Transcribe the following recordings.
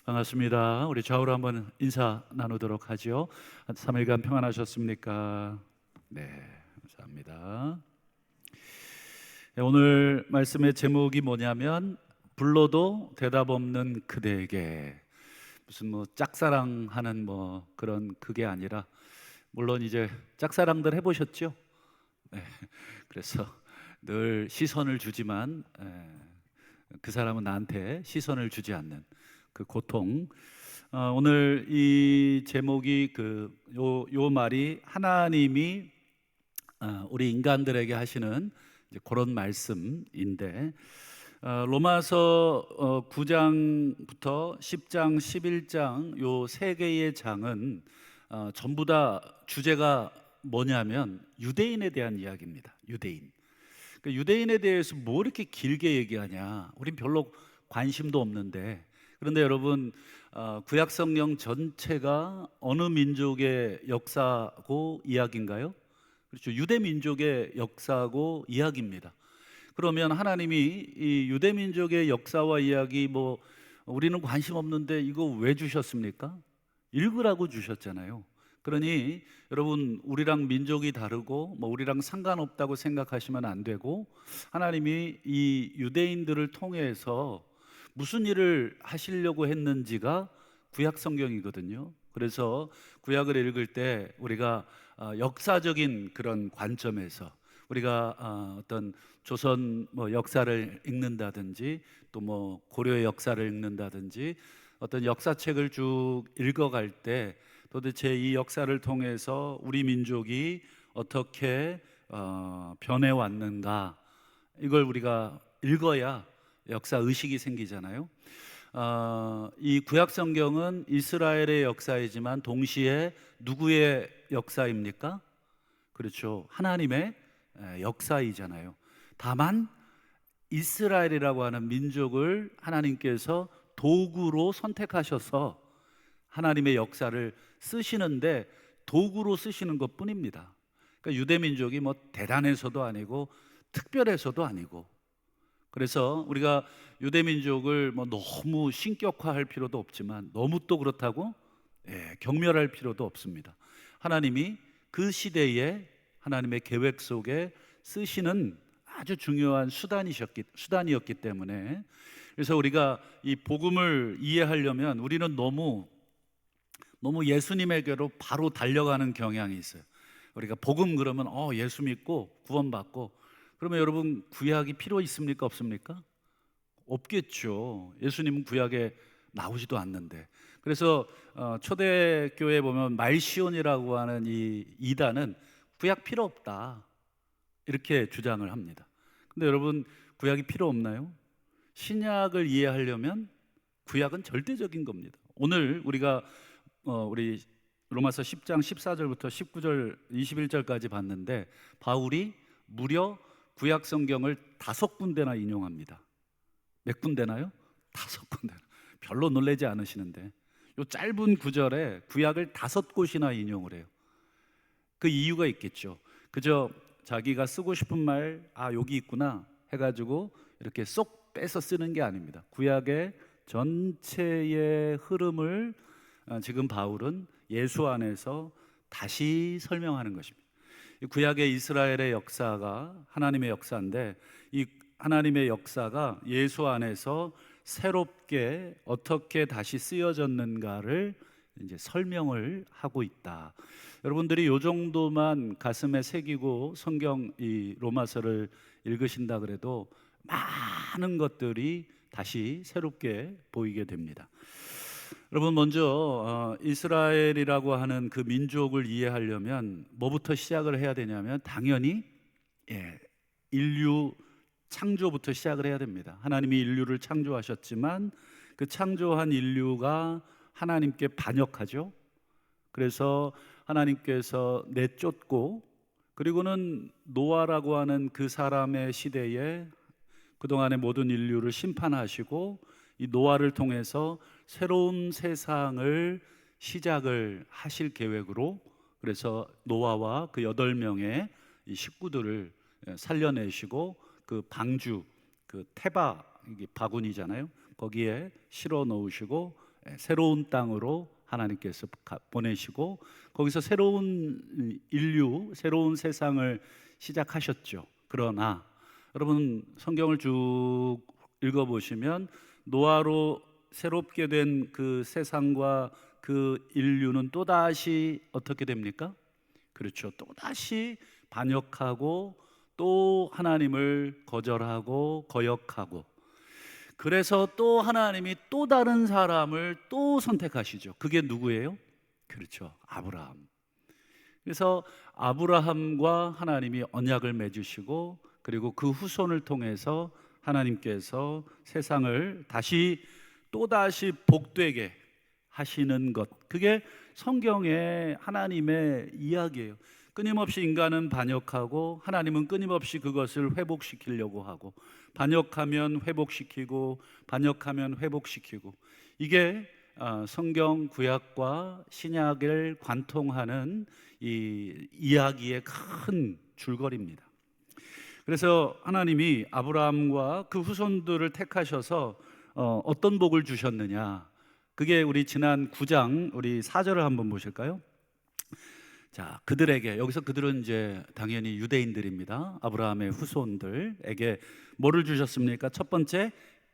반갑습니다. 우리 좌우로 한번 인사 나누도록 하죠. 한 3일간 평안하셨습니까? 네, 감사합니다. 네, 오늘 말씀의 제목이 뭐냐면 불러도 대답 없는 그대에게. 무슨 뭐 짝사랑하는 뭐 그런 그게 아니라, 물론 이제 짝사랑들 해보셨죠? 네, 그래서 늘 시선을 주지만 그 사람은 나한테 시선을 주지 않는 그 고통. 오늘 이 제목이 요 말이 하나님이 우리 인간들에게 하시는 이제 그런 말씀인데, 로마서 9장부터 10장, 11장 요 세 개의 장은 전부 다 주제가 뭐냐면 유대인에 대한 이야기입니다. 유대인. 그 유대인에 대해서 뭐 이렇게 길게 얘기하냐? 우린 별로 관심도 없는데. 그런데 여러분, 구약 성경 전체가 어느 민족의 역사고 이야기인가요? 그렇죠. 유대 민족의 역사고 이야기입니다. 그러면 하나님이 이 유대 민족의 역사와 이야기, 뭐 우리는 관심 없는데 이거 왜 주셨습니까? 읽으라고 주셨잖아요. 그러니 여러분, 우리랑 민족이 다르고 뭐 우리랑 상관없다고 생각하시면 안 되고, 하나님이 이 유대인들을 통해서 무슨 일을 하시려고 했는지가 구약 성경이거든요. 그래서 구약을 읽을 때 우리가 역사적인 그런 관점에서 우리가 어떤 조선 뭐 역사를 읽는다든지, 또 뭐 고려의 역사를 읽는다든지, 어떤 역사책을 쭉 읽어갈 때 도대체 이 역사를 통해서 우리 민족이 어떻게 변해왔는가, 이걸 우리가 읽어야 역사 의식이 생기잖아요. 이 구약 성경은 이스라엘의 역사이지만 동시에 누구의 역사입니까? 그렇죠. 하나님의 역사이잖아요. 다만 이스라엘이라고 하는 민족을 하나님께서 도구로 선택하셔서 하나님의 역사를 쓰시는데 도구로 쓰시는 것 뿐입니다. 그러니까 유대 민족이 뭐 대단해서도 아니고 특별해서도 아니고, 그래서 우리가 유대 민족을 뭐 너무 신격화할 필요도 없지만 너무 또 그렇다고 경멸할 필요도 없습니다. 하나님이 그 시대에 하나님의 계획 속에 쓰시는 아주 중요한 수단이었기 때문에, 그래서 우리가 이 복음을 이해하려면 우리는 너무 예수님에게로 바로 달려가는 경향이 있어요. 우리가 복음 그러면 예수 믿고 구원받고, 그러면 여러분 구약이 필요 있습니까? 없습니까? 없겠죠. 예수님은 구약에 나오지도 않는데. 그래서 초대교회에 보면 말시온이라고 하는 이 이단은 구약 필요 없다, 이렇게 주장을 합니다. 근데 여러분, 구약이 필요 없나요? 신약을 이해하려면 구약은 절대적인 겁니다. 오늘 우리가 우리 로마서 10장 14절부터 19절 21절까지 봤는데, 바울이 무려 구약 성경을 5군데나 인용합니다. 몇 군데나요? 5군데. 별로 놀라지 않으시는데 요 짧은 구절에 구약을 5곳이나 인용을 해요. 그 이유가 있겠죠. 그저 자기가 쓰고 싶은 말, 여기 있구나 해가지고 이렇게 쏙 빼서 쓰는 게 아닙니다. 구약의 전체의 흐름을 지금 바울은 예수 안에서 다시 설명하는 것입니다. 구약의 이스라엘의 역사가 하나님의 역사인데, 이 하나님의 역사가 예수 안에서 새롭게 어떻게 다시 쓰여졌는가를 이제 설명을 하고 있다. 여러분들이 요 정도만 가슴에 새기고 성경 이 로마서를 읽으신다 그래도 많은 것들이 다시 새롭게 보이게 됩니다. 여러분, 먼저 이스라엘이라고 하는 그 민족을 이해하려면 뭐부터 시작을 해야 되냐면 당연히 인류 창조부터 시작을 해야 됩니다. 하나님이 인류를 창조하셨지만 그 창조한 인류가 하나님께 반역하죠. 그래서 하나님께서 내쫓고, 그리고는 노아라고 하는 그 사람의 시대에 그동안의 모든 인류를 심판하시고, 이 노아를 통해서 새로운 세상을 시작을 하실 계획으로, 그래서 노아와 그 8명의 이 식구들을 살려내시고 그 방주, 그 테바, 이게 바구니잖아요, 거기에 실어 놓으시고 새로운 땅으로 하나님께서 보내시고 거기서 새로운 인류, 새로운 세상을 시작하셨죠. 그러나 여러분 성경을 쭉 읽어보시면 노아로 새롭게 된 그 세상과 그 인류는 또다시 어떻게 됩니까? 그렇죠. 또다시 반역하고 또 하나님을 거절하고 거역하고, 그래서 또 하나님이 또 다른 사람을 또 선택하시죠. 그게 누구예요? 그렇죠. 아브라함. 그래서 아브라함과 하나님이 언약을 맺으시고 그리고 그 후손을 통해서 하나님께서 세상을 다시 또다시 복되게 하시는 것, 그게 성경의 하나님의 이야기예요. 끊임없이 인간은 반역하고 하나님은 끊임없이 그것을 회복시키려고 하고, 반역하면 회복시키고 반역하면 회복시키고, 이게 성경 구약과 신약을 관통하는 이 이야기의 큰 줄거리입니다. 그래서 하나님이 아브라함과 그 후손들을 택하셔서 어떤 복을 주셨느냐, 그게 우리 지난 9장 우리 4절을 한번 보실까요? 자, 그들에게, 여기서 그들은 이제 당연히 유대인들입니다. 아브라함의 후손들에게 뭐를 주셨습니까? 첫 번째,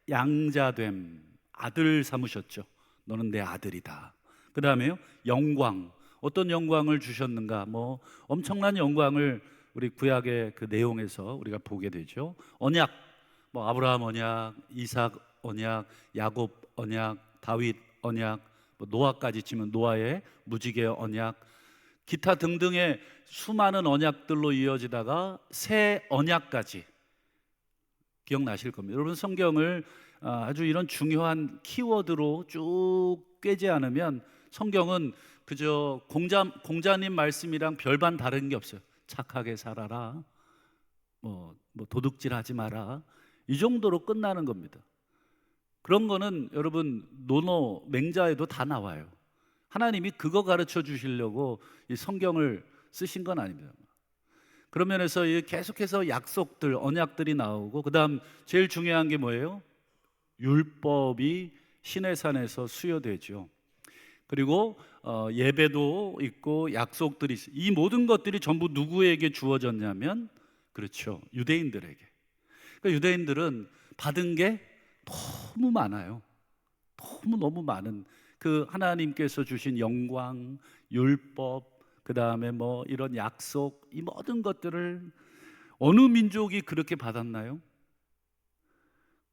양자됨, 아들 삼으셨죠. 너는 내 아들이다. 그 다음에요, 영광. 어떤 영광을 주셨는가? 뭐 엄청난 영광을 우리 구약의 그 내용에서 우리가 보게 되죠. 언약, 뭐 아브라함 언약, 이삭 언약, 야곱 언약, 다윗 언약, 뭐 노아까지 치면 노아의 무지개 언약, 기타 등등의 수많은 언약들로 이어지다가 새 언약까지 기억나실 겁니다. 여러분 성경을 아주 이런 중요한 키워드로 쭉 꿰지 않으면 성경은 그저 공자님 말씀이랑 별반 다른 게 없어요. 착하게 살아라, 뭐 도둑질하지 마라, 이 정도로 끝나는 겁니다. 그런 거는 여러분 논어 맹자에도 다 나와요. 하나님이 그거 가르쳐 주시려고 이 성경을 쓰신 건 아닙니다. 그런 면에서 계속해서 약속들, 언약들이 나오고, 그 다음 제일 중요한 게 뭐예요? 율법이 시내산에서 수여되죠. 그리고 예배도 있고 약속들이 있어요. 이 모든 것들이 전부 누구에게 주어졌냐면, 그렇죠, 유대인들에게. 그러니까 유대인들은 받은 게 너무 많아요. 너무 많은 그 하나님께서 주신 영광, 율법, 그 다음에 뭐 이런 약속, 이 모든 것들을 어느 민족이 그렇게 받았나요?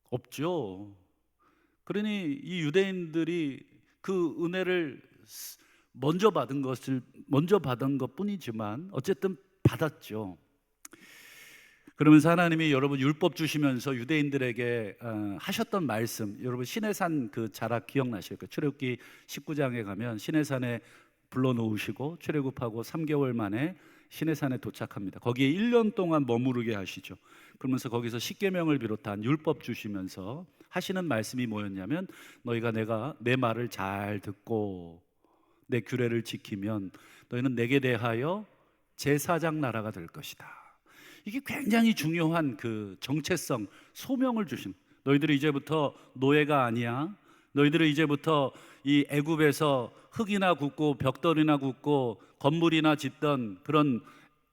없죠. 그러니 이 유대인들이 그 은혜를 먼저 받은 것 뿐이지만 어쨌든 받았죠. 그러면서 하나님이 여러분 율법 주시면서 유대인들에게 하셨던 말씀, 여러분 시내산 그 자락 기억나실 거예요. 출애굽기 19장에 가면 시내산에 불러놓으시고 출애굽하고 3개월 만에 시내산에 도착합니다. 거기에 1년 동안 머무르게 하시죠. 그러면서 거기서 십계명을 비롯한 율법 주시면서 하시는 말씀이 뭐였냐면, 너희가 내 말을 잘 듣고 내 규례를 지키면 너희는 내게 대하여 제사장 나라가 될 것이다. 이게 굉장히 중요한 그 정체성, 소명을 주신, 너희들이 이제부터 노예가 아니야. 너희들은 이제부터 이 애굽에서 흙이나 굽고 벽돌이나 굽고 건물이나 짓던 그런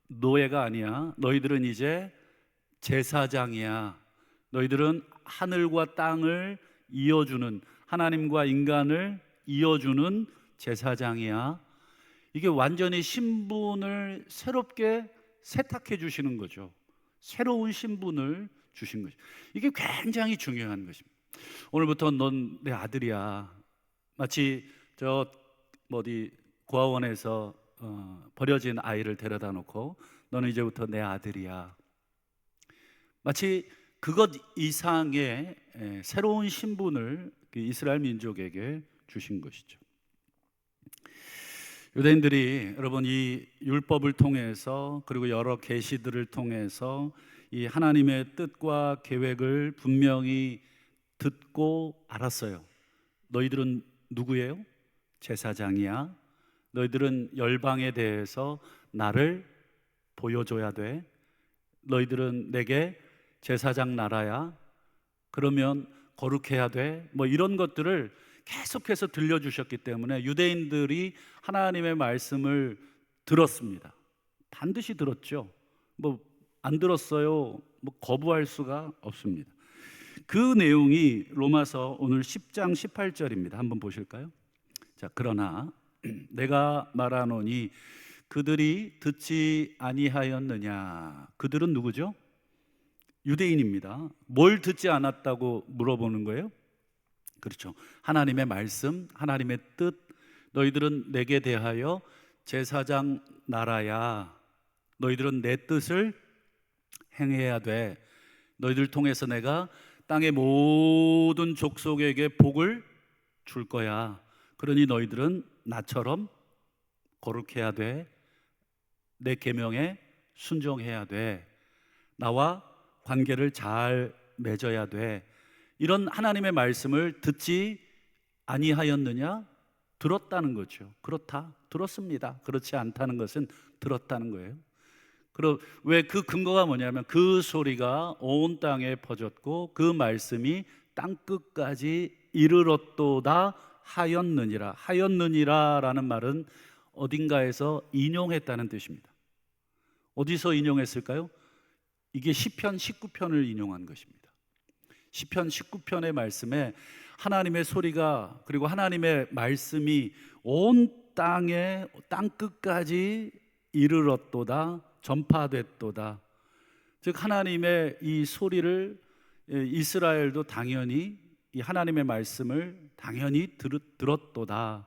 노예가 아니야. 너희들은 이제 제사장이야. 너희들은 하늘과 땅을 이어주는, 하나님과 인간을 이어주는 제사장이야. 이게 완전히 신분을 새롭게 세탁해 주시는 거죠. 새로운 신분을 주신 거죠. 이게 굉장히 중요한 것입니다. 오늘부터 넌 내 아들이야. 마치 저 어디 고아원에서 버려진 아이를 데려다 놓고 너는 이제부터 내 아들이야. 마치 그것 이상의 새로운 신분을 이스라엘 민족에게 주신 것이죠. 유대인들이 여러분 이 율법을 통해서 그리고 여러 계시들을 통해서 이 하나님의 뜻과 계획을 분명히 듣고 알았어요. 너희들은 누구예요? 제사장이야. 너희들은 열방에 대해서 나를 보여줘야 돼. 너희들은 내게 제사장 나라야. 그러면 거룩해야 돼. 뭐 이런 것들을 계속해서 들려주셨기 때문에 유대인들이 하나님의 말씀을 들었습니다. 반드시 들었죠. 뭐 안 들었어요, 뭐 거부할 수가 없습니다. 그 내용이 로마서 오늘 10장 18절입니다. 한번 보실까요? 자, 그러나 내가 말하노니 그들이 듣지 아니하였느냐. 그들은 누구죠? 유대인입니다. 뭘 듣지 않았다고 물어보는 거예요? 그렇죠. 하나님의 말씀, 하나님의 뜻. 너희들은 내게 대하여 제사장 나라야. 너희들은 내 뜻을 행해야 돼. 너희들 통해서 내가 땅의 모든 족속에게 복을 줄 거야. 그러니 너희들은 나처럼 거룩해야 돼. 내 계명에 순종해야 돼. 나와 관계를 잘 맺어야 돼. 이런 하나님의 말씀을 듣지 아니하였느냐? 들었다는 거죠. 그렇다, 들었습니다. 그렇지 않다는 것은 들었다는 거예요. 그럼 왜 그 근거가 뭐냐면 그 소리가 온 땅에 퍼졌고 그 말씀이 땅 끝까지 이르렀도다 하였느니라. 하였느니라라는 말은 어딘가에서 인용했다는 뜻입니다. 어디서 인용했을까요? 이게 시편 19편을 인용한 것입니다. 시편 19편의 말씀에 하나님의 소리가, 그리고 하나님의 말씀이 온 땅에 땅 끝까지 이르렀도다, 전파됐도다. 즉 하나님의 이 소리를 이스라엘도 당연히 이 하나님의 말씀을 당연히 들었도다.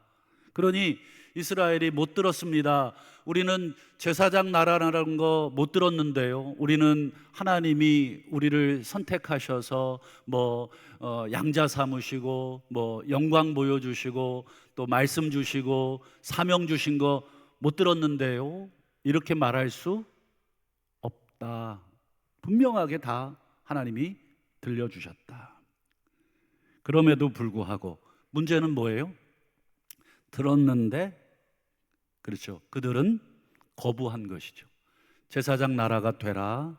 그러니 이스라엘이 못 들었습니다. 우리는 제사장 나라라는 거 못 들었는데요. 우리는 하나님이 우리를 선택하셔서 양자 삼으시고 영광 보여주시고 또 말씀 주시고 사명 주신 거 못 들었는데요. 이렇게 말할 수 없다. 분명하게 다 하나님이 들려주셨다. 그럼에도 불구하고 문제는 뭐예요? 들었는데, 그렇죠, 그들은 거부한 것이죠. 제사장 나라가 되라.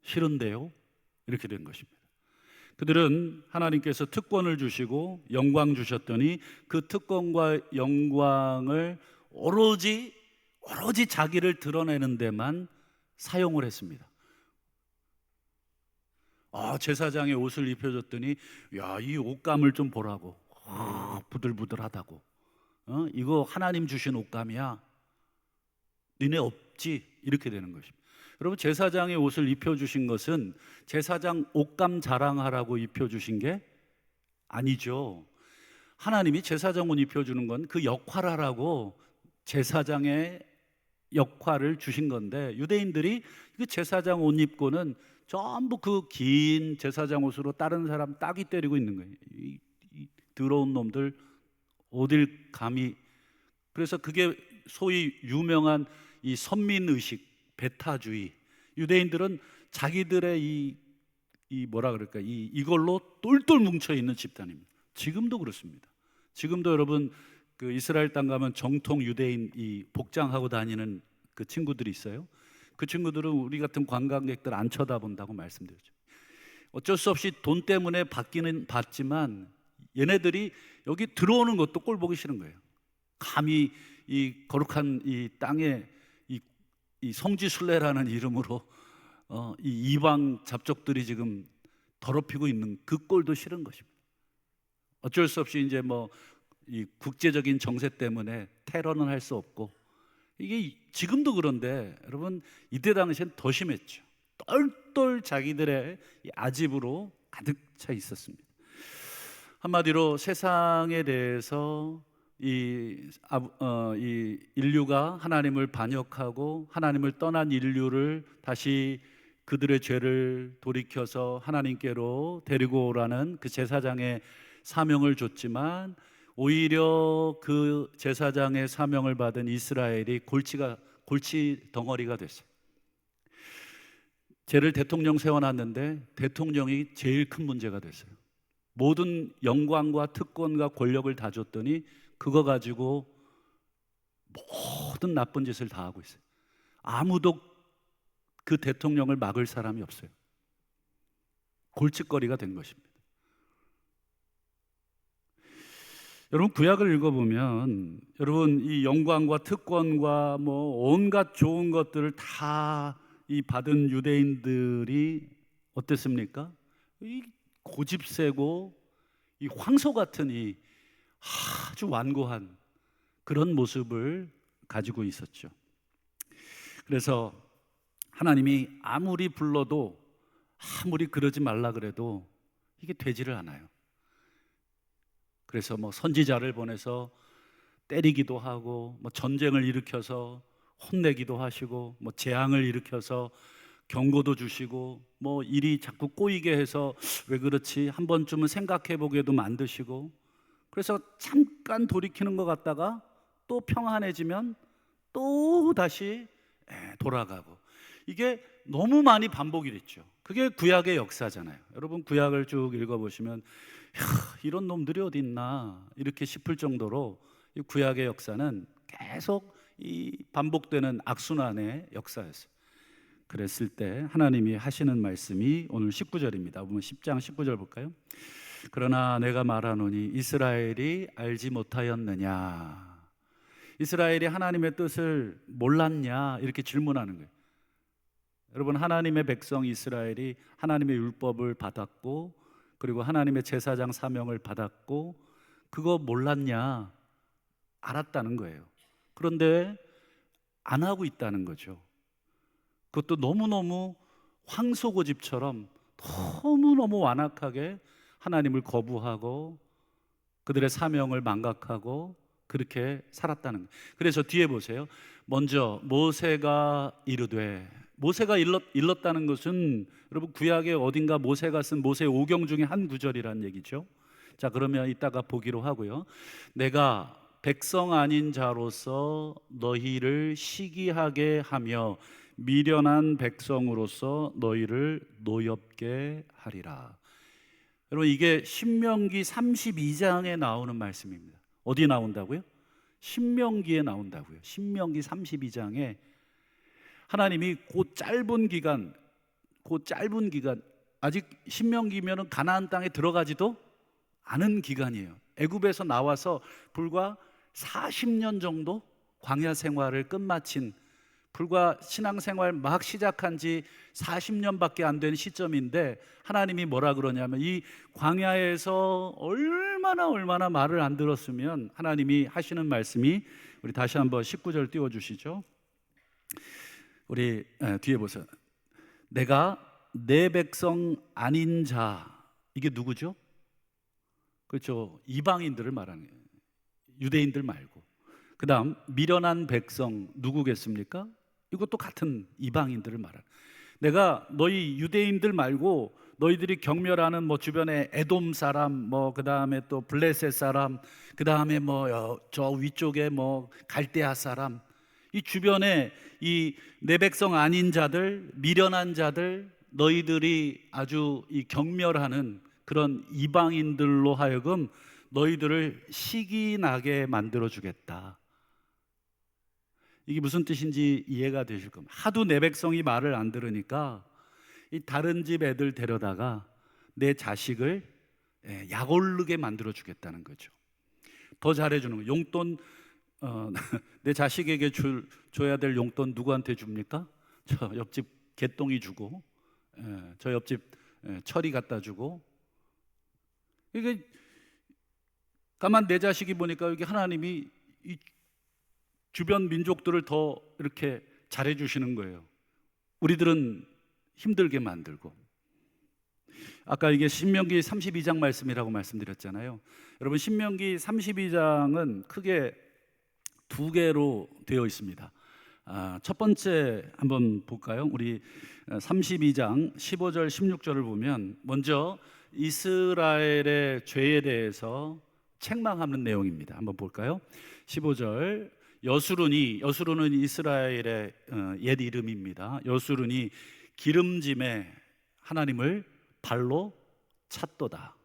싫은데요? 이렇게 된 것입니다. 그들은 하나님께서 특권을 주시고 영광 주셨더니 그 특권과 영광을 오로지 자기를 드러내는 데만 사용을 했습니다. 제사장의 옷을 입혀줬더니 야, 이 옷감을 좀 보라고. 부들부들하다고. 이거 하나님 주신 옷감이야. 니네 없지? 이렇게 되는 것입니다. 여러분, 제사장의 옷을 입혀주신 것은 제사장 옷감 자랑하라고 입혀주신 게 아니죠. 하나님이 제사장 옷 입혀주는 건 그 역할하라고 제사장의 역할을 주신 건데, 유대인들이 그 제사장 옷 입고는 전부 그 긴 제사장 옷으로 다른 사람 따귀 때리고 있는 거예요. 이 더러운 놈들 어딜 감히. 그래서 그게 소위 유명한 이 선민의식, 배타주의. 유대인들은 자기들의 이 뭐라 그럴까, 이걸로 똘똘 뭉쳐 있는 집단입니다. 지금도 그렇습니다. 지금도 여러분 그 이스라엘 땅 가면 정통 유대인 이 복장하고 다니는 그 친구들이 있어요. 그 친구들은 우리 같은 관광객들 안 쳐다본다고 말씀드렸죠. 어쩔 수 없이 돈 때문에 받기는 받지만 얘네들이 여기 들어오는 것도 꼴 보기 싫은 거예요. 감히 이 거룩한 이 땅에 이 성지순례라는 이름으로 이 이방 잡족들이 지금 더럽히고 있는 그 꼴도 싫은 것입니다. 어쩔 수 없이 이제 이 국제적인 정세 때문에 테러는 할 수 없고, 이게 지금도 그런데 여러분 이때 당시엔 더 심했죠. 똘똘 자기들의 이 아집으로 가득 차 있었습니다. 한마디로 세상에 대해서 이 인류가 하나님을 반역하고 하나님을 떠난 인류를 다시 그들의 죄를 돌이켜서 하나님께로 데리고 오라는 그 제사장의 사명을 줬지만, 오히려 그 제사장의 사명을 받은 이스라엘이 골치 덩어리가 됐어요. 쟤를 대통령 세워놨는데 대통령이 제일 큰 문제가 됐어요. 모든 영광과 특권과 권력을 다 줬더니 그거 가지고 모든 나쁜 짓을 다 하고 있어요. 아무도 그 대통령을 막을 사람이 없어요. 골칫거리가 된 것입니다. 여러분 구약을 읽어보면 여러분 이 영광과 특권과 뭐 온갖 좋은 것들을 다 이 받은 유대인들이 어땠습니까? 이 고집세고 이 황소 같은 이 아주 완고한 그런 모습을 가지고 있었죠. 그래서 하나님이 아무리 불러도 아무리 그러지 말라 그래도 이게 되지를 않아요. 그래서 뭐 선지자를 보내서 때리기도 하고 뭐 전쟁을 일으켜서 혼내기도 하시고 뭐 재앙을 일으켜서 경고도 주시고 뭐 일이 자꾸 꼬이게 해서 왜 그렇지 한 번쯤은 생각해 보게도 만드시고, 그래서 잠깐 돌이키는 것 같다가 또 평안해지면 또 다시 돌아가고, 이게 너무 많이 반복이 됐죠. 그게 구약의 역사잖아요. 여러분 구약을 쭉 읽어보시면 이런 놈들이 어디 있나 이렇게 싶을 정도로 이 구약의 역사는 계속 이 반복되는 악순환의 역사였어요. 그랬을 때 하나님이 하시는 말씀이 오늘 19절입니다. 보면 10장 19절 볼까요? 그러나 내가 말하노니 이스라엘이 알지 못하였느냐, 이스라엘이 하나님의 뜻을 몰랐냐 이렇게 질문하는 거예요. 여러분 하나님의 백성 이스라엘이 하나님의 율법을 받았고 그리고 하나님의 제사장 사명을 받았고 그거 몰랐냐? 알았다는 거예요. 그런데 안 하고 있다는 거죠. 그것도 너무너무 황소고집처럼 너무너무 완악하게 하나님을 거부하고 그들의 사명을 망각하고 그렇게 살았다는 거예요. 그래서 뒤에 보세요. 먼저 모세가 이르되, 모세가 일렀다는 것은 여러분 구약의 어딘가 모세가 쓴 모세 오경 중에 한 구절이라는 얘기죠. 자, 그러면 이따가 보기로 하고요. 내가 백성 아닌 자로서 너희를 시기하게 하며 미련한 백성으로서 너희를 노엽게 하리라. 여러분 이게 신명기 32장에 나오는 말씀입니다. 어디 나온다고요? 신명기에 나온다고요. 신명기 32장에 하나님이 그 짧은 기간 아직 신명기면은 가나안 땅에 들어가지도 않은 기간이에요. 애굽에서 나와서 불과 40년 정도 광야 생활을 끝마친, 불과 신앙생활 막 시작한 지 40년밖에 안 된 시점인데 하나님이 뭐라 그러냐면 이 광야에서 얼마나 말을 안 들었으면 하나님이 하시는 말씀이, 우리 다시 한번 19절 띄워주시죠. 우리 뒤에 보세요. 내가 내 백성 아닌 자, 이게 누구죠? 그렇죠. 이방인들을 말하는 거예요. 유대인들 말고. 그 다음 미련한 백성 누구겠습니까? 이것도 같은 이방인들을 말하는, 내가 너희 유대인들 말고 너희들이 경멸하는 뭐 주변에 에돔 사람, 뭐 그 다음에 또 블레셋 사람, 그 다음에 뭐 저 위쪽에 뭐 갈대아 사람, 이 주변에 이 내 백성 아닌 자들, 미련한 자들, 너희들이 아주 이 경멸하는 그런 이방인들로 하여금 너희들을 시기나게 만들어 주겠다. 이게 무슨 뜻인지 이해가 되실 겁니다. 하도 내 백성이 말을 안 들으니까 이 다른 집 애들 데려다가 내 자식을 약오르게 만들어 주겠다는 거죠. 더 잘해주는 거. 용돈 내 자식에게 줘야 될 용돈 누구한테 줍니까? 저 옆집 개똥이 주고, 저 옆집 철이 갖다 주고. 이게 가만 내 자식이 보니까 여기 하나님이 이 주변 민족들을 더 이렇게 잘해 주시는 거예요. 우리들은 힘들게 만들고. 아까 이게 신명기 32장 말씀이라고 말씀드렸잖아요. 여러분 신명기 32장은 크게 두 개로 되어 있습니다. 첫 번째 한번 볼까요? 우리 32장 15절 16절을 보면 먼저 이스라엘의 죄에 대해서 책망하는 내용입니다. 한번 볼까요? 15절, 여수룬은 이스라엘의 옛 이름입니다. 여수룬이 기름짐에 하나님을 발로 찼도다.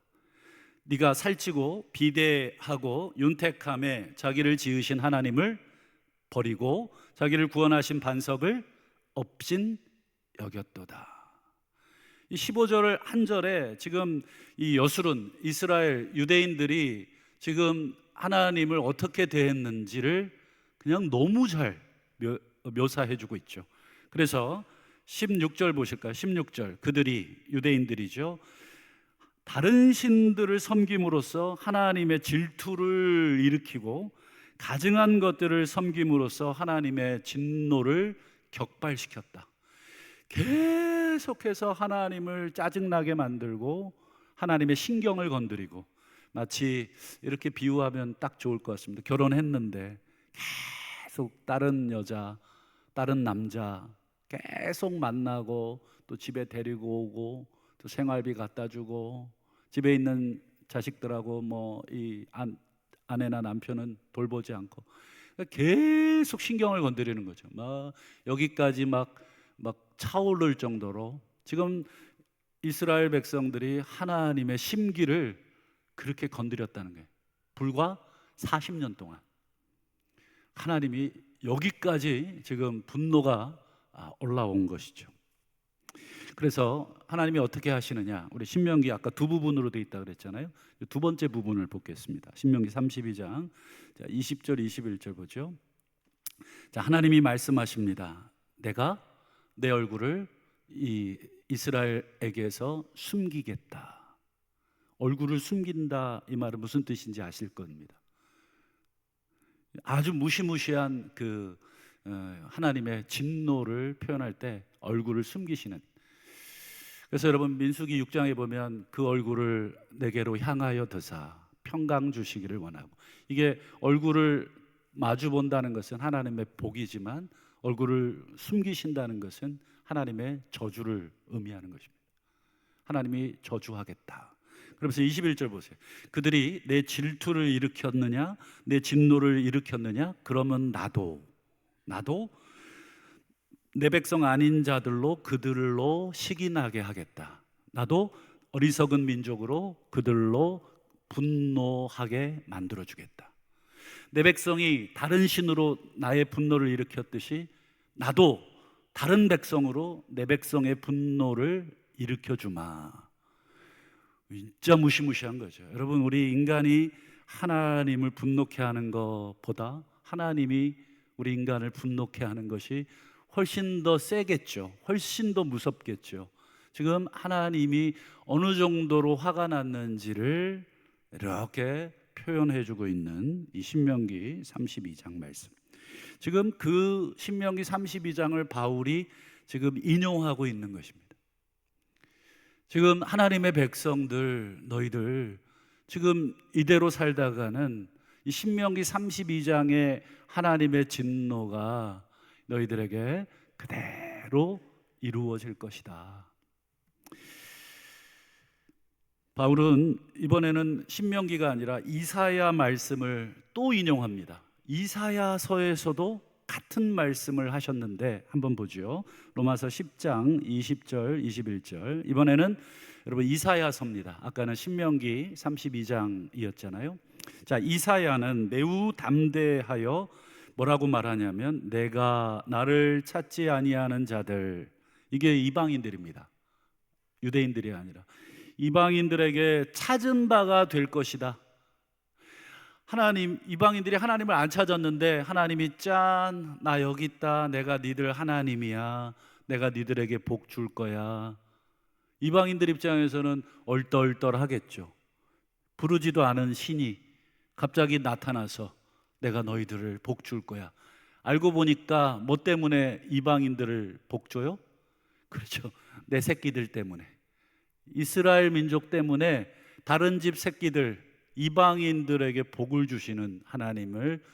네가 살찌고 비대하고 윤택함에 자기를 지으신 하나님을 버리고 자기를 구원하신 반석을 업신 여겼도다. 이 15절 한 절에 지금 이 여수룬 이스라엘 유대인들이 지금 하나님을 어떻게 대했는지를 그냥 너무 잘 묘사해 주고 있죠. 그래서 16절 보실까요? 16절, 그들이, 유대인들이죠, 다른 신들을 섬김으로써 하나님의 질투를 일으키고 가증한 것들을 섬김으로써 하나님의 진노를 격발시켰다. 계속해서 하나님을 짜증나게 만들고 하나님의 신경을 건드리고, 마치 이렇게 비유하면 딱 좋을 것 같습니다. 결혼했는데 계속 다른 여자, 다른 남자 계속 만나고, 또 집에 데리고 오고, 또 생활비 갖다 주고, 집에 있는 자식들하고 이 아내나 남편은 돌보지 않고, 계속 신경을 건드리는 거죠. 막 여기까지 막 차오를 정도로 지금 이스라엘 백성들이 하나님의 심기를 그렇게 건드렸다는 거예요. 불과 40년 동안 하나님이 여기까지 지금 분노가 올라온 것이죠. 그래서 하나님이 어떻게 하시느냐, 우리 신명기 아까 두 부분으로 되어 있다 그랬잖아요. 두 번째 부분을 보겠습니다. 신명기 32장 20절 21절 보죠. 자, 하나님이 말씀하십니다. 내가 내 얼굴을 이 이스라엘에게서 숨기겠다. 얼굴을 숨긴다, 이 말은 무슨 뜻인지 아실 겁니다. 아주 무시무시한 그 하나님의 진노를 표현할 때 얼굴을 숨기시는. 그래서 여러분, 민수기 6장에 보면 그 얼굴을 내게로 향하여 드사 평강 주시기를 원하고, 이게 얼굴을 마주 본다는 것은 하나님의 복이지만 얼굴을 숨기신다는 것은 하나님의 저주를 의미하는 것입니다. 하나님이 저주하겠다. 그러면서 21절 보세요. 그들이 내 질투를 일으켰느냐, 내 진노를 일으켰느냐? 그러면 나도 내 백성 아닌 자들로 그들로 시기나게 하겠다. 나도 어리석은 민족으로 그들로 분노하게 만들어주겠다. 내 백성이 다른 신으로 나의 분노를 일으켰듯이 나도 다른 백성으로 내 백성의 분노를 일으켜주마. 진짜 무시무시한 거죠. 여러분, 우리 인간이 하나님을 분노케 하는 것보다 하나님이 우리 인간을 분노케 하는 것이 훨씬 더 세겠죠. 훨씬 더 무섭겠죠. 지금 하나님이 어느 정도로 화가 났는지를 이렇게 표현해주고 있는 이 신명기 32장 말씀. 지금 그 신명기 32장을 바울이 지금 인용하고 있는 것입니다. 지금 하나님의 백성들, 너희들 지금 이대로 살다가는 이 신명기 32장의 하나님의 진노가 너희들에게 그대로 이루어질 것이다. 바울은 이번에는 신명기가 아니라 이사야 말씀을 또 인용합니다. 이사야서에서도 같은 말씀을 하셨는데 한번 보죠. 로마서 10장 20절 21절. 이번에는 여러분 이사야서입니다. 아까는 신명기 32장이었잖아요. 자, 이사야는 매우 담대하여 뭐라고 말하냐면, 내가 나를 찾지 아니하는 자들, 이게 이방인들입니다. 유대인들이 아니라 이방인들에게 찾은 바가 될 것이다. 하나님, 이방인들이 하나님을 안 찾았는데 하나님이 짠, 나 여기 있다, 내가 니들 하나님이야, 내가 니들에게 복 줄 거야. 이방인들 입장에서는 얼떨떨하겠죠. 부르지도 않은 신이 갑자기 나타나서 내가 너희들을 복 줄 거야. 알고 보니까 뭐 때문에 이방인들을 복 줘요? 그렇죠, 내 새끼들 때문에, 이스라엘 민족 때문에 다른 집 새끼들, 이방인들에게 복을 주시는 하나님을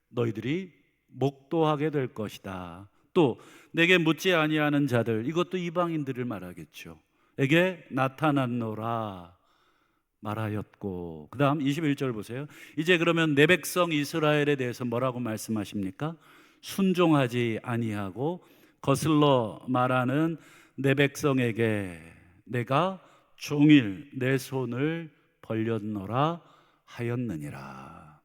너희들이 목도하게 될 것이다. 또 내게 묻지 아니하는 자들, 이것도 이방인들을 말하겠죠. 에게 나타났노라 말하였고, 그 다음 21절 보세요. 이제 그러면 내 백성 이스라엘에 대해서 뭐라고 말씀하십니까? 순종하지 아니하고 거슬러 말하는 내 백성에게 내가 종일 내 손을 벌렸노라 하였느니라.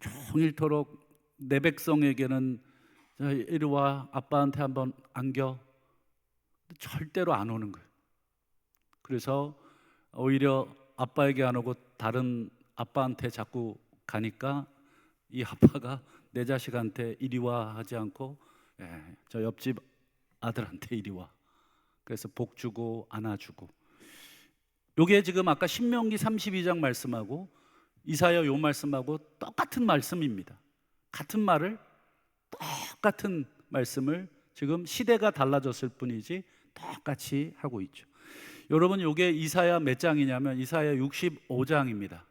종일토록 내 백성에게는 이리 와, 아빠한테 한번 안겨, 절대로 안 오는 거예요. 그래서 오히려 아빠에게 안 오고 다른 아빠한테 자꾸 가니까 이 아빠가 내 자식한테 이리 와 하지 않고 저 옆집 아들한테 이리 와. 그래서 복 주고 안아주고. 요게 지금 아까 신명기 32장 말씀하고 이사야 요 말씀하고 똑같은 말씀입니다. 같은 말을, 똑같은 말씀을 지금 시대가 달라졌을 뿐이지 똑같이 하고 있죠. 여러분, 요게 이사야 몇 장이냐면 이사야 65장입니다.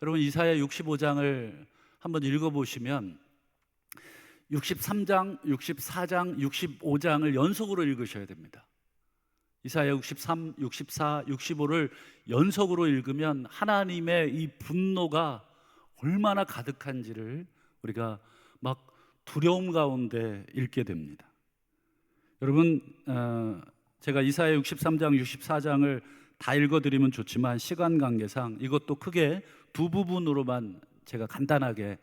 여러분, 이사야 65장을 한번 읽어보시면 63장, 64장, 65장을 연속으로 읽으셔야 됩니다. 이사야 63, 64, 65를 연속으로 읽으면 하나님의 이 분노가 얼마나 가득한지를 우리가 막 두려움 가운데 읽게 됩니다. 여러분, 제가 이사야 63장, 64장을 다 읽어드리면 좋지만 시간 관계상 이것도 크게 두 부분으로만 제가 간단하게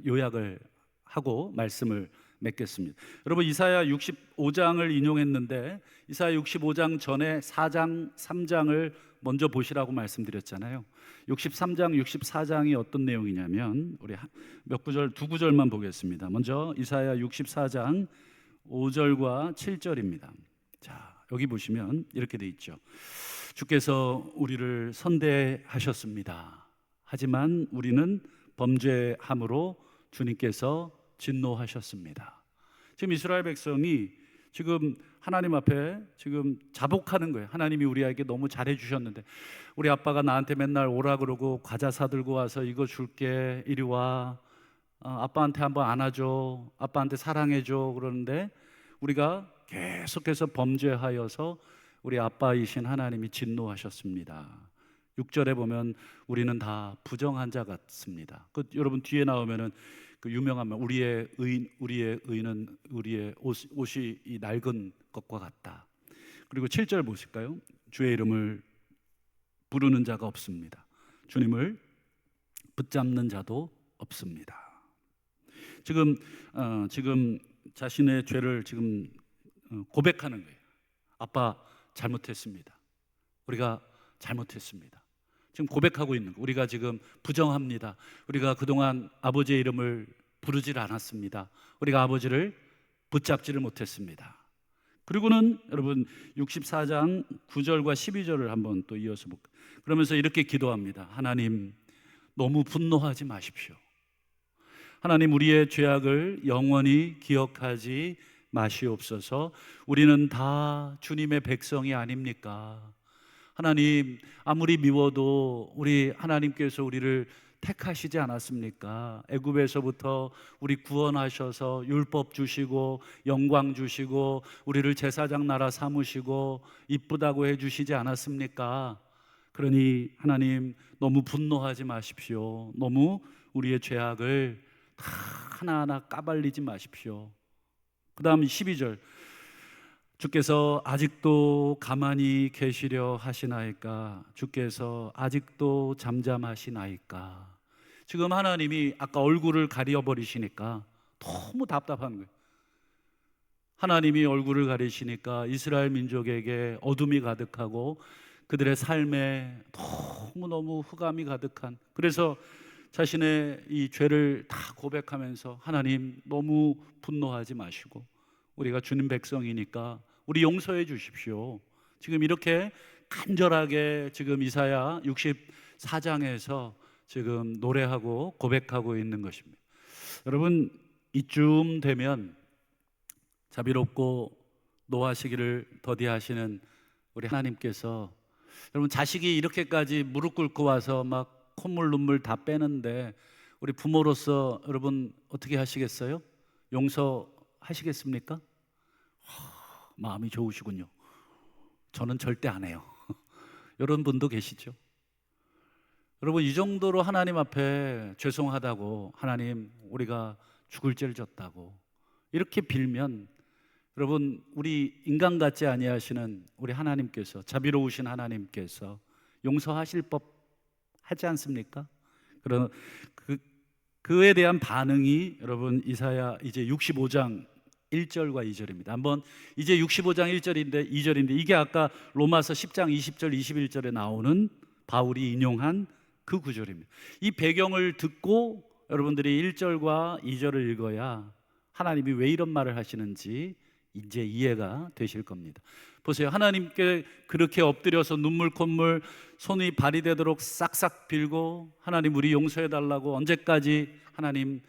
요약을 하고 말씀을 맺겠습니다. 여러분, 이사야 65장을 인용했는데 이사야 65장 전에 4장, 3장을 먼저 보시라고 말씀드렸잖아요. 63장, 64장이 어떤 내용이냐면 우리 몇 구절, 두 구절만 보겠습니다. 먼저 이사야 64장 5절과 7절입니다. 자, 여기 보시면 이렇게 돼 있죠. 주께서 우리를 선대하셨습니다. 하지만 우리는 범죄함으로 주님께서 진노하셨습니다. 지금 이스라엘 백성이 지금 하나님 앞에 지금 자복하는 거예요. 하나님이 우리에게 너무 잘해 주셨는데 우리 아빠가 나한테 맨날 오라 그러고 과자 사들고 와서 이거 줄게, 이리 와, 아빠한테 한번 안아줘, 아빠한테 사랑해줘 그러는데 우리가 계속해서 범죄하여서 우리 아빠이신 하나님이 진노하셨습니다. 6절에 보면 우리는 다 부정한 자 같습니다. 여러분 뒤에 나오면은 그 유명한 말, 우리의 의는 우리의 옷이 이 낡은 것과 같다. 그리고 7절 보실까요? 주의 이름을 부르는 자가 없습니다. 주님을 붙잡는 자도 없습니다. 지금 자신의 죄를 지금 고백하는 거예요. 아빠 잘못했습니다. 우리가 잘못했습니다. 지금 고백하고 있는 거. 우리가 지금 부정합니다. 우리가 그동안 아버지의 이름을 부르질 않았습니다. 우리가 아버지를 붙잡지를 못했습니다. 그리고는 여러분 64장 9절과 12절을 한번 또 이어서 볼까요? 그러면서 이렇게 기도합니다. 하나님, 너무 분노하지 마십시오. 하나님, 우리의 죄악을 영원히 기억하지 마시옵소서. 우리는 다 주님의 백성이 아닙니까? 하나님, 아무리 미워도 우리 하나님께서 우리를 택하시지 않았습니까? 애굽에서부터 우리 구원하셔서 율법 주시고 영광 주시고 우리를 제사장 나라 삼으시고 이쁘다고 해주시지 않았습니까? 그러니 하나님, 너무 분노하지 마십시오. 너무 우리의 죄악을 다 하나하나 까발리지 마십시오. 그 다음 12절, 주께서 아직도 가만히 계시려 하시나이까? 주께서 아직도 잠잠하시나이까? 지금 하나님이 아까 얼굴을 가려버리시니까 너무 답답한 거예요. 하나님이 얼굴을 가리시니까 이스라엘 민족에게 어둠이 가득하고 그들의 삶에 너무너무 흑암이 가득한, 그래서 자신의 이 죄를 다 고백하면서 하나님, 너무 분노하지 마시고 우리가 주님 백성이니까 우리 용서해 주십시오. 지금 이렇게 간절하게 지금 이사야 64장에서 지금 노래하고 고백하고 있는 것입니다. 여러분, 이쯤 되면 자비롭고 노하시기를 더디하시는 우리 하나님께서, 여러분, 자식이 이렇게까지 무릎 꿇고 와서 막 콧물 눈물 다 빼는데 우리 부모로서 여러분 어떻게 하시겠어요? 용서하시겠습니까? 마음이 좋으시군요. 저는 절대 안 해요. 이런 분도 계시죠? 여러분, 이 정도로 하나님 앞에 죄송하다고, 하나님 우리가 죽을 죄를 졌다고 이렇게 빌면, 여러분, 우리 인간 같지 아니하시는 우리 하나님께서, 자비로우신 하나님께서 용서하실 법 하지 않습니까? 그런 그에 대한 반응이 여러분 이사야 이제 65장 1절과 2절입니다. 한번 이제 65장 1절인데 2절인데 이게 아까 로마서 10장 20절 21절에 나오는 바울이 인용한 그 구절입니다. 이 배경을 듣고 여러분들이 1절과 2절을 읽어야 하나님이 왜 이런 말을 하시는지 이제 이해가 되실 겁니다. 보세요. 하나님께 그렇게 엎드려서 눈물 콧물 손이 발이 되도록 싹싹 빌고, 하나님 우리 용서해 달라고, 언제까지 하나님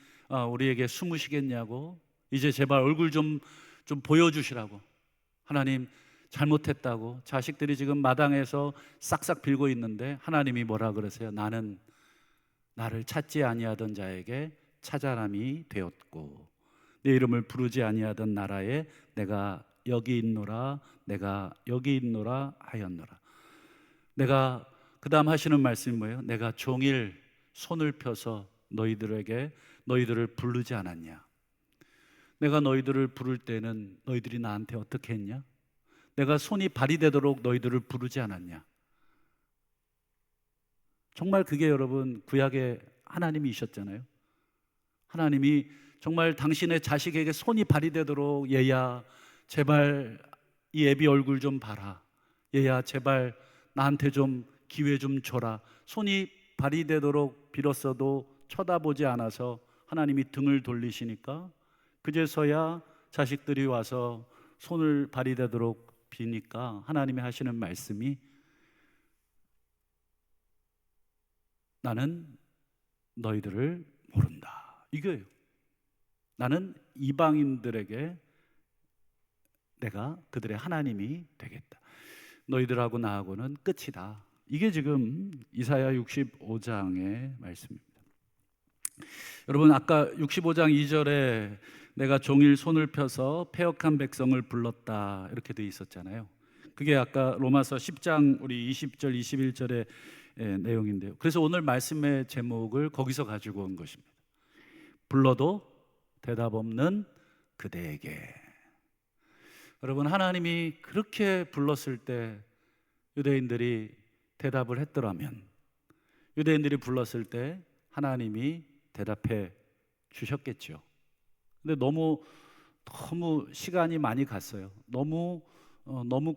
우리에게 숨으시겠냐고, 이제 제발 얼굴 좀 보여주시라고, 하나님 잘못했다고 자식들이 지금 마당에서 싹싹 빌고 있는데 하나님이 뭐라 그러세요? 나는 나를 찾지 아니하던 자에게 찾아남이 되었고 내 이름을 부르지 아니하던 나라에 내가 여기 있노라, 내가 여기 있노라 하였노라. 내가 그 다음 하시는 말씀이 뭐예요? 내가 종일 손을 펴서 너희들을 부르지 않았냐? 내가 너희들을 부를 때는 너희들이 나한테 어떻게 했냐? 내가 손이 발이 되도록 너희들을 부르지 않았냐? 정말 그게 여러분 구약의 하나님이셨잖아요. 하나님이 정말 당신의 자식에게 손이 발이 되도록, 얘야 제발 이 애비 얼굴 좀 봐라, 얘야 제발 나한테 좀 기회 좀 줘라, 손이 발이 되도록 빌었어도 쳐다보지 않아서 하나님이 등을 돌리시니까 그제서야 자식들이 와서 손을 발이 되도록 비니까 하나님이 하시는 말씀이 나는 너희들을 모른다, 이거예요. 나는 이방인들에게 내가 그들의 하나님이 되겠다. 너희들하고 나하고는 끝이다. 이게 지금 이사야 65장의 말씀입니다. 여러분, 아까 65장 2절에 내가 종일 손을 펴서 패역한 백성을 불렀다 이렇게 돼 있었잖아요. 그게 아까 로마서 10장 우리 20절 21절의 내용인데요. 그래서 오늘 말씀의 제목을 거기서 가지고 온 것입니다. 불러도 대답 없는 그대에게. 여러분, 하나님이 그렇게 불렀을 때 유대인들이 대답을 했더라면, 유대인들이 불렀을 때 하나님이 대답해 주셨겠죠. 근데 너무 시간이 많이 갔어요. 너무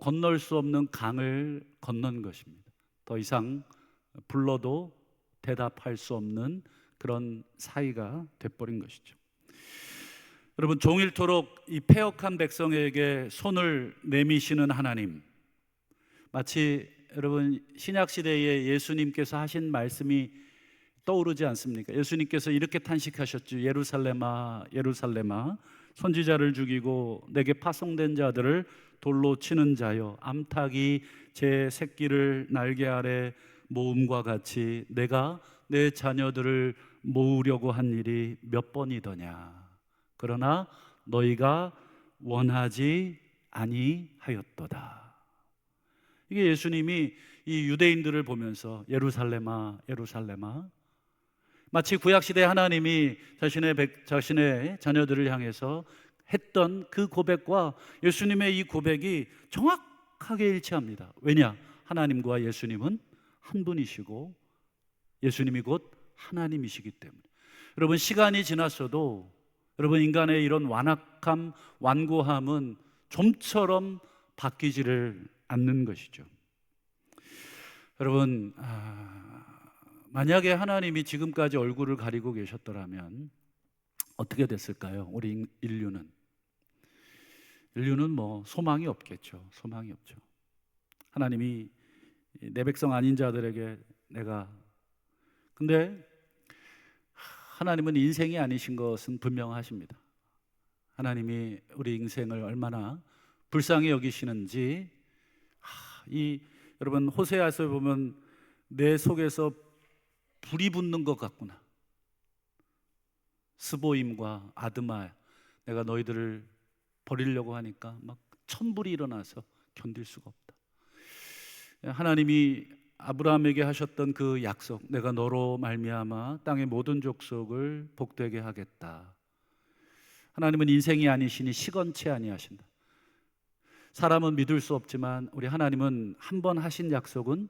건널 수 없는 강을 건넌 것입니다. 더 이상 불러도 대답할 수 없는 그런 사이가 돼버린 것이죠. 여러분, 종일토록 이 패역한 백성에게 손을 내미시는 하나님, 마치 여러분 신약시대에 예수님께서 하신 말씀이 떠오르지 않습니까? 예수님께서 이렇게 탄식하셨죠. 예루살렘아 예루살렘아, 선지자를 죽이고 내게 파송된 자들을 돌로 치는 자여, 암탉이 제 새끼를 날개 아래 모음과 같이 내가 내 자녀들을 모으려고 한 일이 몇 번이더냐. 그러나 너희가 원하지 아니하였도다. 이게 예수님이 이 유대인들을 보면서 예루살렘아 예루살렘아, 마치 구약시대 하나님이 자신의 자녀들을 향해서 했던 그 고백과 예수님의 이 고백이 정확하게 일치합니다. 왜냐? 하나님과 예수님은 한 분이시고 예수님이 곧 하나님이시기 때문에. 여러분, 시간이 지났어도 여러분 인간의 이런 완악함, 완고함은 좀처럼 바뀌지를 않는 것이죠. 여러분, 만약에 하나님이 지금까지 얼굴을 가리고 계셨더라면 어떻게 됐을까요? 우리 인류는 뭐 소망이 없겠죠. 소망이 없죠. 하나님이 내 백성 아닌 자들에게 근데 하나님은 인생이 아니신 것은 분명하십니다. 하나님이 우리 인생을 얼마나 불쌍히 여기시는지, 여러분 호세아서 보면 내 속에서 불이 붙는 것 같구나. 스보임과 아드마, 내가 너희들을 버리려고 하니까 막 천불이 일어나서 견딜 수가 없다. 하나님이 아브라함에게 하셨던 그 약속, 내가 너로 말미암아 땅의 모든 족속을 복되게 하겠다. 하나님은 인생이 아니시니 시건치 아니하신다. 사람은 믿을 수 없지만 우리 하나님은 한 번 하신 약속은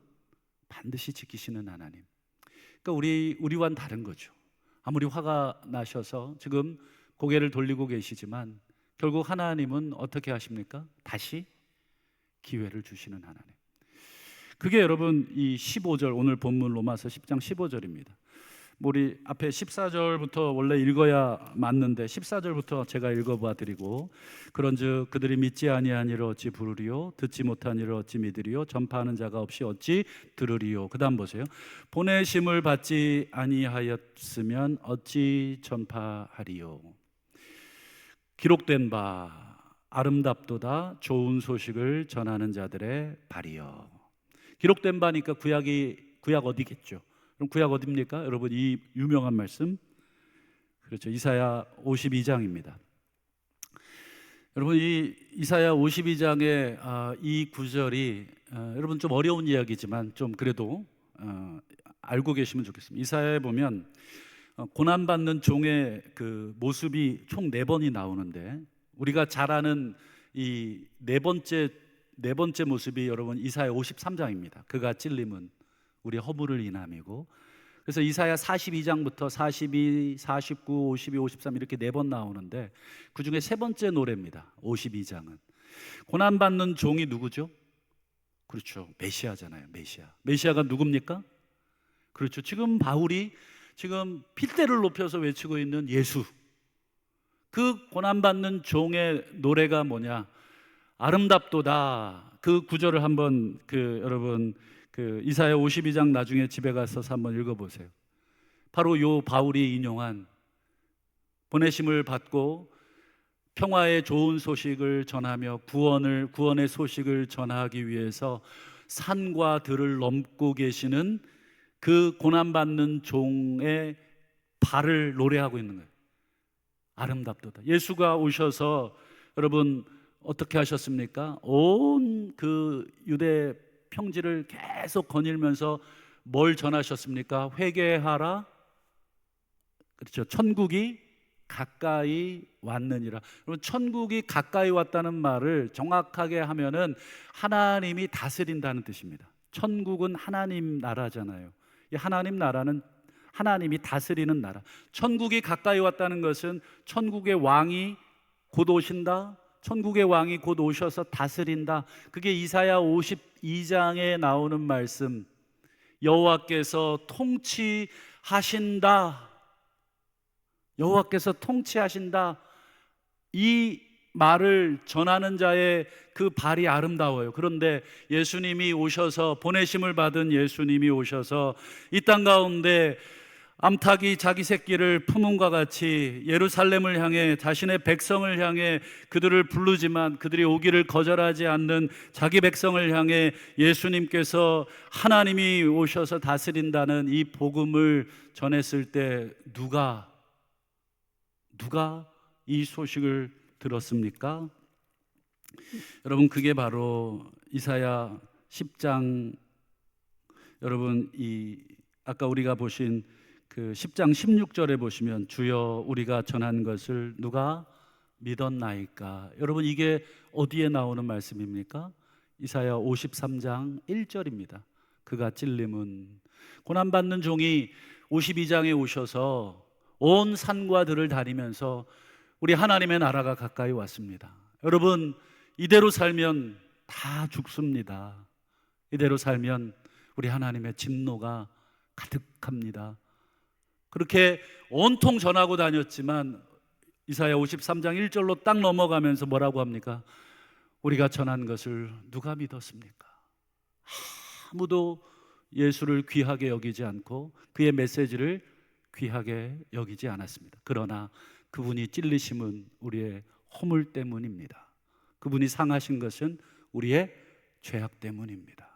반드시 지키시는 하나님. 그러니까 우리와는 다른 거죠. 아무리 화가 나셔서 지금 고개를 돌리고 계시지만 결국 하나님은 어떻게 하십니까? 다시 기회를 주시는 하나님. 그게 여러분 이 15절, 오늘 본문 로마서 10장 15절입니다. 우리 앞에 14절부터 원래 읽어야 맞는데 14절부터 제가 읽어봐 드리고, 그런즉 그들이 믿지 아니한 이를 어찌 부르리요, 듣지 못한 이를 어찌 믿으리요, 전파하는 자가 없이 어찌 들으리요. 그 다음 보세요. 보내심을 받지 아니하였으면 어찌 전파하리요. 기록된 바 아름답도다 좋은 소식을 전하는 자들의 발이요. 기록된 바니까 구약 어디겠죠? 그럼 구약 어디입니까? 여러분, 이 유명한 말씀, 그렇죠, 이사야 52장입니다. 여러분, 이 이사야 52장의 이 구절이 여러분 좀 어려운 이야기지만 좀 그래도 알고 계시면 좋겠습니다. 이사야에 보면 고난받는 종의 그 모습이 총 4번이 나오는데, 우리가 잘 아는 이 네 번째 모습이 여러분 이사야 53장입니다. 그가 찔림은 우리 허물을 인함이고, 그래서 이사야 42장부터 42, 49, 52, 53 이렇게 4번 나오는데, 그 중에 3번째 노래입니다. 52장은 고난받는 종이 누구죠? 그렇죠, 메시아잖아요. 메시아가 누굽니까? 그렇죠, 지금 바울이 지금 필대를 높여서 외치고 있는 예수. 그 고난받는 종의 노래가 뭐냐? 아름답도다. 그 구절을 한번 여러분 이사야 52장 나중에 집에 가서 한번 읽어보세요. 바로 요 바울이 인용한 보내심을 받고 평화의 좋은 소식을 전하며 구원의 소식을 전하기 위해서 산과 들을 넘고 계시는 그 고난받는 종의 발을 노래하고 있는 거예요. 아름답도다. 예수가 오셔서 여러분 어떻게 하셨습니까? 온 그 유대 평지를 계속 거닐면서 뭘 전하셨습니까? 회개하라. 그렇죠, 천국이 가까이 왔느니라. 여러분, 천국이 가까이 왔다는 말을 정확하게 하면은 하나님이 다스린다는 뜻입니다. 천국은 하나님 나라잖아요. 이 하나님 나라는 하나님이 다스리는 나라. 천국이 가까이 왔다는 것은 천국의 왕이 곧 오신다, 천국의 왕이 곧 오셔서 다스린다. 그게 이사야 52장에 나오는 말씀, 여호와께서 통치하신다, 여호와께서 통치하신다. 이 말을 전하는 자의 그 발이 아름다워요. 그런데 예수님이 오셔서, 보내심을 받은 예수님이 오셔서 이 땅 가운데 암탉이 자기 새끼를 품음과 같이 예루살렘을 향해, 자신의 백성을 향해 그들을 부르지만 그들이 오기를 거절하지 않는 자기 백성을 향해 예수님께서, 하나님이 오셔서 다스린다는 이 복음을 전했을 때 누가 이 소식을 들었습니까? 여러분, 그게 바로 이사야 10장, 여러분 이 아까 우리가 보신 그 10장 16절에 보시면 주여 우리가 전한 것을 누가 믿었나이까. 여러분, 이게 어디에 나오는 말씀입니까? 이사야 53장 1절입니다. 그가 찔림은, 고난받는 종이 52장에 오셔서 온 산과 들을 다니면서 우리 하나님의 나라가 가까이 왔습니다. 여러분, 이대로 살면 다 죽습니다. 이대로 살면 우리 하나님의 진노가 가득합니다. 그렇게 온통 전하고 다녔지만 이사야 53장 1절로 딱 넘어가면서 뭐라고 합니까? 우리가 전한 것을 누가 믿었습니까? 아무도 예수를 귀하게 여기지 않고 그의 메시지를 귀하게 여기지 않았습니다. 그러나 그분이 찔리심은 우리의 허물 때문입니다. 그분이 상하신 것은 우리의 죄악 때문입니다.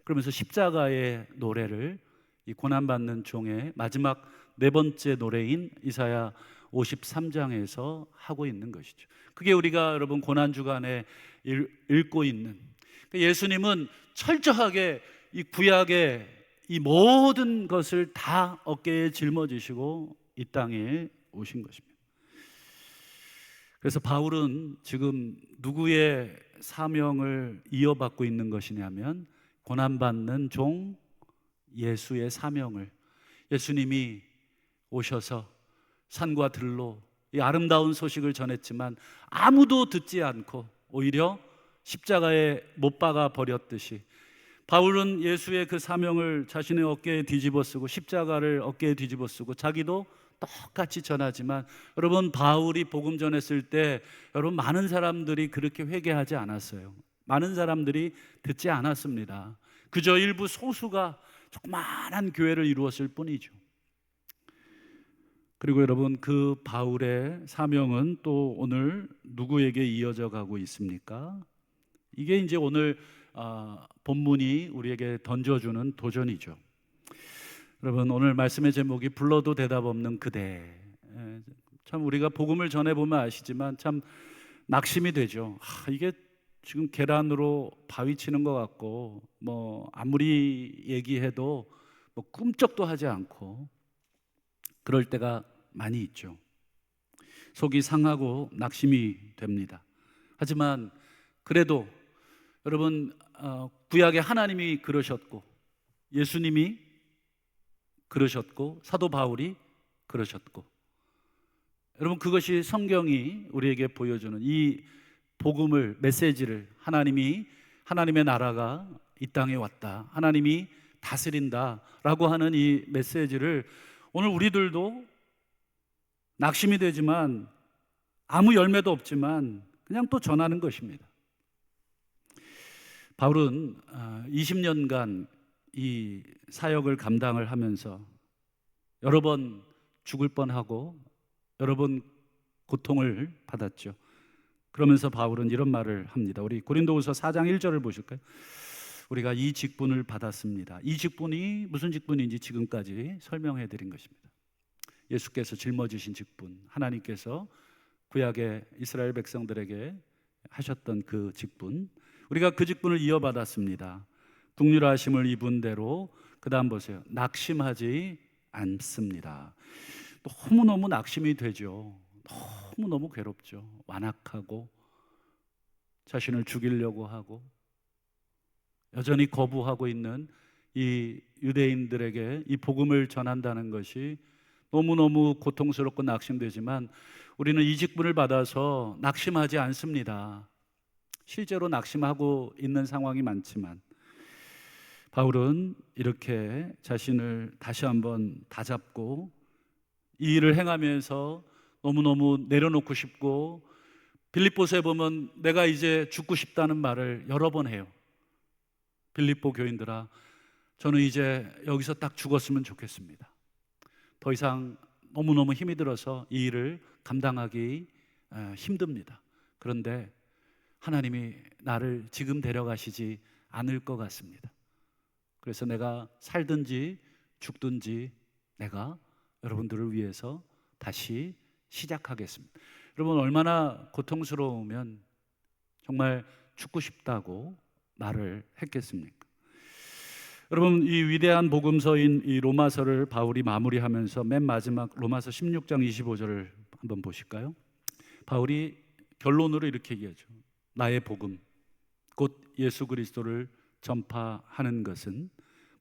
그러면서 십자가의 노래를 이 고난받는 종의 마지막 4번째 노래인 이사야 53장에서 하고 있는 것이죠. 그게 우리가 여러분 고난주간에 읽고 있는, 예수님은 철저하게 이 구약의 이 모든 것을 다 어깨에 짊어지시고 이 땅에 오신 것입니다. 그래서 바울은 지금 누구의 사명을 이어받고 있는 것이냐면 고난받는 종 예수의 사명을, 예수님이 오셔서 산과 들로 이 아름다운 소식을 전했지만 아무도 듣지 않고 오히려 십자가에 못 박아 버렸듯이 바울은 예수의 그 사명을 자신의 어깨에 뒤집어 쓰고 십자가를 어깨에 뒤집어 쓰고 자기도 똑같이 전하지만, 여러분, 바울이 복음 전했을 때 여러분 많은 사람들이 그렇게 회개하지 않았어요. 많은 사람들이 듣지 않았습니다. 그저 일부 소수가 조그마한 교회를 이루었을 뿐이죠. 그리고 여러분, 그 바울의 사명은 또 오늘 누구에게 이어져 가고 있습니까? 이게 이제 오늘 본문이 우리에게 던져주는 도전이죠. 여러분, 오늘 말씀의 제목이 불러도 대답 없는 그대. 참 우리가 복음을 전해보면 아시지만 참 낙심이 되죠. 이게 지금 계란으로 바위 치는 것 같고, 뭐 아무리 얘기해도 뭐 꿈쩍도 하지 않고, 그럴 때가 많이 있죠. 속이 상하고 낙심이 됩니다. 하지만 그래도 여러분, 구약의 하나님이 그러셨고, 예수님이 그러셨고, 사도 바울이 그러셨고, 여러분, 그것이 성경이 우리에게 보여주는 이 복음을, 메시지를, 하나님의 나라가 이 땅에 왔다, 하나님이 다스린다 라고 하는 이 메시지를 오늘 우리들도 낙심이 되지만 아무 열매도 없지만 그냥 또 전하는 것입니다. 바울은 20년간 이 사역을 감당을 하면서 여러 번 죽을 뻔하고 여러 번 고통을 받았죠. 그러면서 바울은 이런 말을 합니다. 우리 고린도후서 4장 1절을 보실까요? 우리가 이 직분을 받았습니다. 이 직분이 무슨 직분인지 지금까지 설명해 드린 것입니다. 예수께서 짊어지신 직분, 하나님께서 구약의 이스라엘 백성들에게 하셨던 그 직분, 우리가 그 직분을 이어받았습니다. 국률하심을 입은 대로, 그 다음 보세요, 낙심하지 않습니다. 너무너무 낙심이 되죠. 너무너무 괴롭죠. 완악하고 자신을 죽이려고 하고 여전히 거부하고 있는 이 유대인들에게 이 복음을 전한다는 것이 너무너무 고통스럽고 낙심되지만 우리는 이 직분을 받아서 낙심하지 않습니다. 실제로 낙심하고 있는 상황이 많지만 바울은 이렇게 자신을 다시 한번 다잡고 이 일을 행하면서 너무너무 내려놓고 싶고, 빌립보서에 보면 내가 이제 죽고 싶다는 말을 여러 번 해요. 빌립보 교인들아, 저는 이제 여기서 딱 죽었으면 좋겠습니다. 더 이상 너무너무 힘이 들어서 이 일을 감당하기 힘듭니다. 그런데 하나님이 나를 지금 데려가시지 않을 것 같습니다. 그래서 내가 살든지 죽든지 내가 여러분들을 위해서 다시 시작하겠습니다. 여러분, 얼마나 고통스러우면 정말 죽고 싶다고 말을 했겠습니까? 여러분, 이 위대한 복음서인 이 로마서를 바울이 마무리하면서 맨 마지막 로마서 16장 25절을 한번 보실까요? 바울이 결론으로 이렇게 얘기하죠. 나의 복음, 곧 예수 그리스도를 전파하는 것은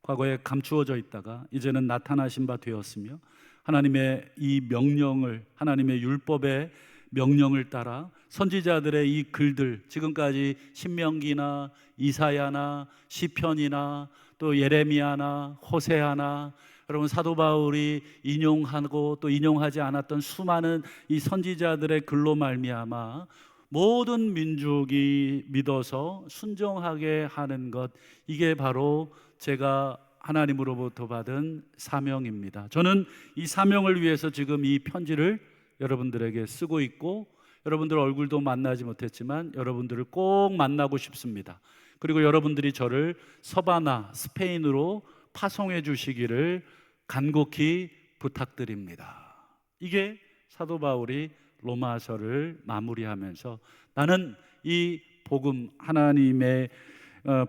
과거에 감추어져 있다가 이제는 나타나신 바 되었으며, 하나님의 이 명령을, 하나님의 율법의 명령을 따라 선지자들의 이 글들, 지금까지 신명기나 이사야나 시편이나 또 예레미야나 호세아나, 여러분, 사도 바울이 인용하고 또 인용하지 않았던 수많은 이 선지자들의 글로 말미암아 모든 민족이 믿어서 순종하게 하는 것, 이게 바로 제가 하나님으로부터 받은 사명입니다. 저는 이 사명을 위해서 지금 이 편지를 여러분들에게 쓰고 있고, 여러분들 얼굴도 만나지 못했지만 여러분들을 꼭 만나고 싶습니다. 그리고 여러분들이 저를 서바나, 스페인으로 파송해 주시기를 간곡히 부탁드립니다. 이게 사도 바울이 로마서를 마무리하면서 나는 이 복음, 하나님의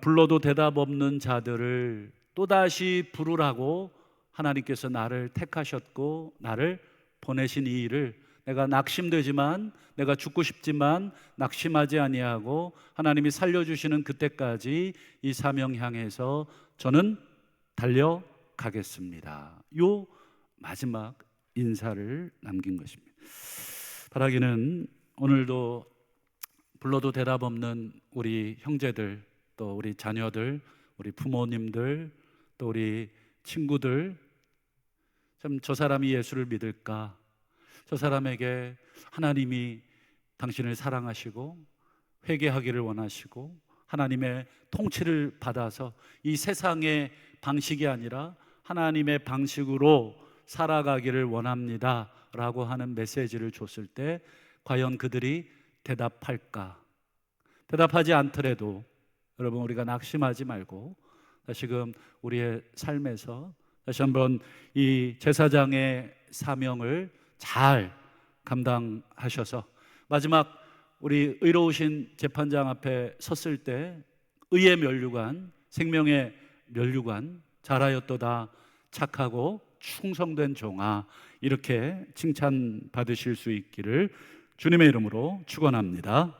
불러도 대답 없는 자들을 또다시 부르라고 하나님께서 나를 택하셨고 나를 보내신 이 일을 내가 낙심되지만, 내가 죽고 싶지만 낙심하지 아니하고 하나님이 살려주시는 그때까지 이 사명 향해서 저는 달려가겠습니다. 요 마지막 인사를 남긴 것입니다. 바라기는 오늘도 불러도 대답 없는 우리 형제들, 또 우리 자녀들, 우리 부모님들, 또 우리 친구들, 참 저 사람이 예수를 믿을까? 저 사람에게 하나님이 당신을 사랑하시고 회개하기를 원하시고 하나님의 통치를 받아서 이 세상의 방식이 아니라 하나님의 방식으로 살아가기를 원합니다 라고 하는 메시지를 줬을 때 과연 그들이 대답할까? 대답하지 않더라도 여러분, 우리가 낙심하지 말고 다시금 우리의 삶에서 다시 한번 이 제사장의 사명을 잘 감당하셔서 마지막 우리 의로우신 재판장 앞에 섰을 때 의의 면류관, 생명의 면류관, 잘하였도다 착하고 충성된 종아, 이렇게 칭찬받으실 수 있기를 주님의 이름으로 축원합니다.